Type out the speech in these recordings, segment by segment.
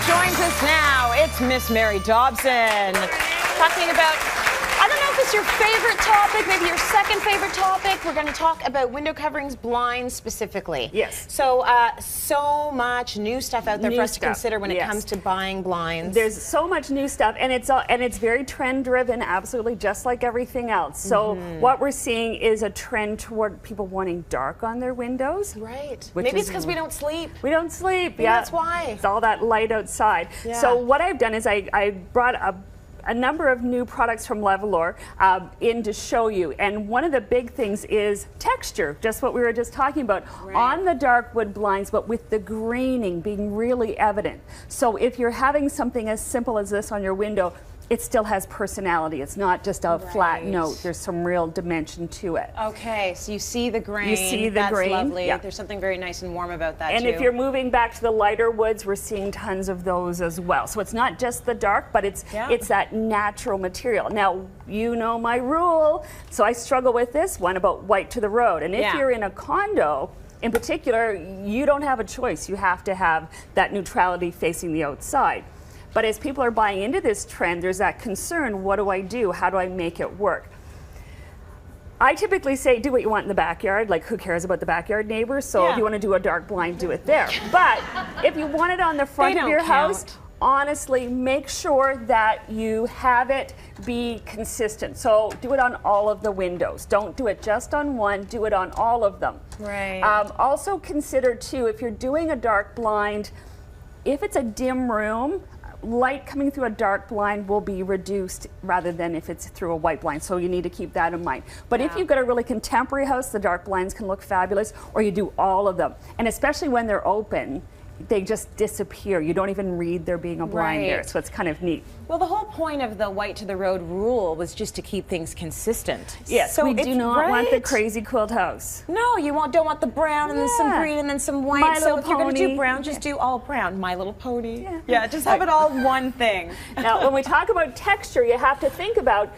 joins us now. It's Miss Mary Dobson talking about, I don't know if it's your favorite topic, maybe your second favorite topic. We're going to talk about window coverings, blinds specifically. Yes. So, so much new stuff out there for us to consider when it comes to buying blinds. There's so much new stuff, and it's very trend driven, absolutely, just like everything else. So what we're seeing is a trend toward people wanting dark on their windows. Right. Maybe it's because we don't sleep. We don't sleep. Maybe that's why. It's all that light outside. Yeah. So what I've done is I brought a number of new products from Levalor in to show you, and one of the big things is texture, just what we were just talking about, on the dark wood blinds, but with the graining being really evident. So if you're having something as simple as this on your window, it still has personality. It's not just a flat note. There's some real dimension to it. Okay, so you see the grain. You see the grain. That's lovely. Yeah. There's something very nice and warm about that, and too. if you're moving back to the lighter woods, we're seeing tons of those as well. So it's not just the dark, but it's that natural material. Now, you know my rule, so I struggle with this one about white to the road. And if you're in a condo, in particular, you don't have a choice. You have to have that neutrality facing the outside. But as people are buying into this trend, there's that concern, what do I do? How do I make it work? I typically say, do what you want in the backyard. Like, who cares about the backyard neighbors? So if you want to do a dark blind, do it there. But if you want it on the front of your house, honestly, make sure that you have it be consistent. So do it on all of the windows. Don't do it just on one, do it on all of them. Right. Also consider, too, if you're doing a dark blind, if it's a dim room, light coming through a dark blind will be reduced rather than if it's through a white blind, so you need to keep that in mind. But if you've got a really contemporary house, the dark blinds can look fabulous, or you do all of them. And especially when they're open, they just disappear. You don't even read there being a blind there, so it's kind of neat. Well, the whole point of the white to the road rule was just to keep things consistent. Yes, so we do not want the crazy quilt house. No, you don't want the brown and then some green and then some white. So if you're going to do brown, just do all brown. My Little Pony. Yeah, just have it all one thing. Now, when we talk about texture, you have to think about,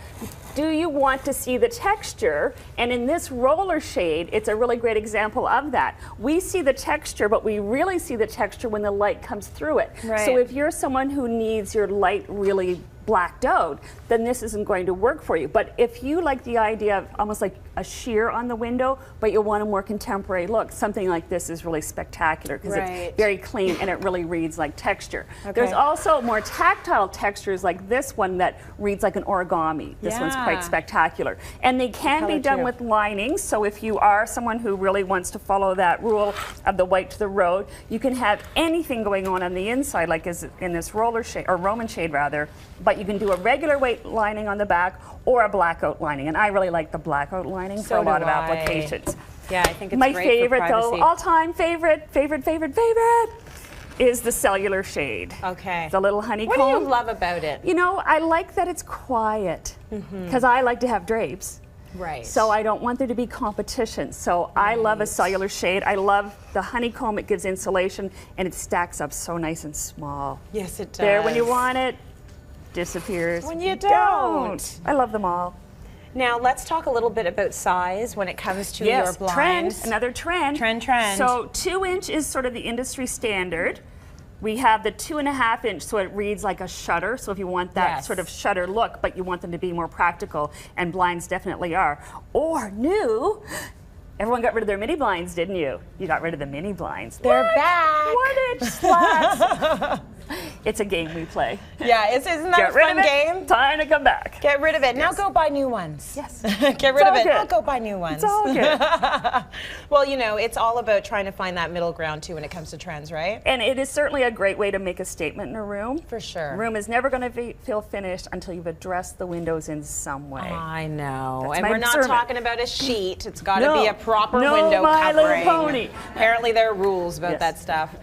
do you want to see the texture? And in this roller shade, it's a really great example of that. We see the texture, but we really see the texture when the light comes through it. So if you're someone who needs your light really blacked out, then this isn't going to work for you. But if you like the idea of almost like a sheer on the window, but you want a more contemporary look, something like this is really spectacular because it's very clean and it really reads like texture. There's also more tactile textures like this one that reads like an origami. This one's quite spectacular. And they can be done with linings, so if you are someone who really wants to follow that rule of the white to the road, you can have anything going on the inside, like in this roller shade, or Roman shade rather, but you can do a regular weight lining on the back or a blackout lining, and I really like the blackout lining for a lot of applications. Yeah, I think it's my great favorite for privacy. though, all-time favorite is the cellular shade. Okay. The little honeycomb. What do you love about it? You know, I like that it's quiet because I like to have drapes. Right. So I don't want there to be competition. So I love a cellular shade. I love the honeycomb. It gives insulation and it stacks up so nice and small. Yes, it does. There when you want it, disappears. When you don't. I love them all. Now let's talk a little bit about size when it comes to your blinds. Trend, another trend. Trend. So 2 inch is sort of the industry standard. We have the 2.5 inch, so it reads like a shutter. So if you want that sort of shutter look, but you want them to be more practical, and blinds definitely are. Or new, everyone got rid of their mini blinds, didn't you? You got rid of the mini blinds. They're back. 1 inch slats. It's a game we play. Yeah, isn't that a fun game? Time to come back. Get rid of it. Now go buy new ones. Yes. Get rid of it. Now go buy new ones. It's all good. Well, you know, it's all about trying to find that middle ground too when it comes to trends, right? And it is certainly a great way to make a statement in a room. For sure. A room is never going to feel finished until you've addressed the windows in some way. I know. That's and we're not talking about a sheet. It's got to be a proper window My covering. Little Pony. Apparently there are rules about that stuff.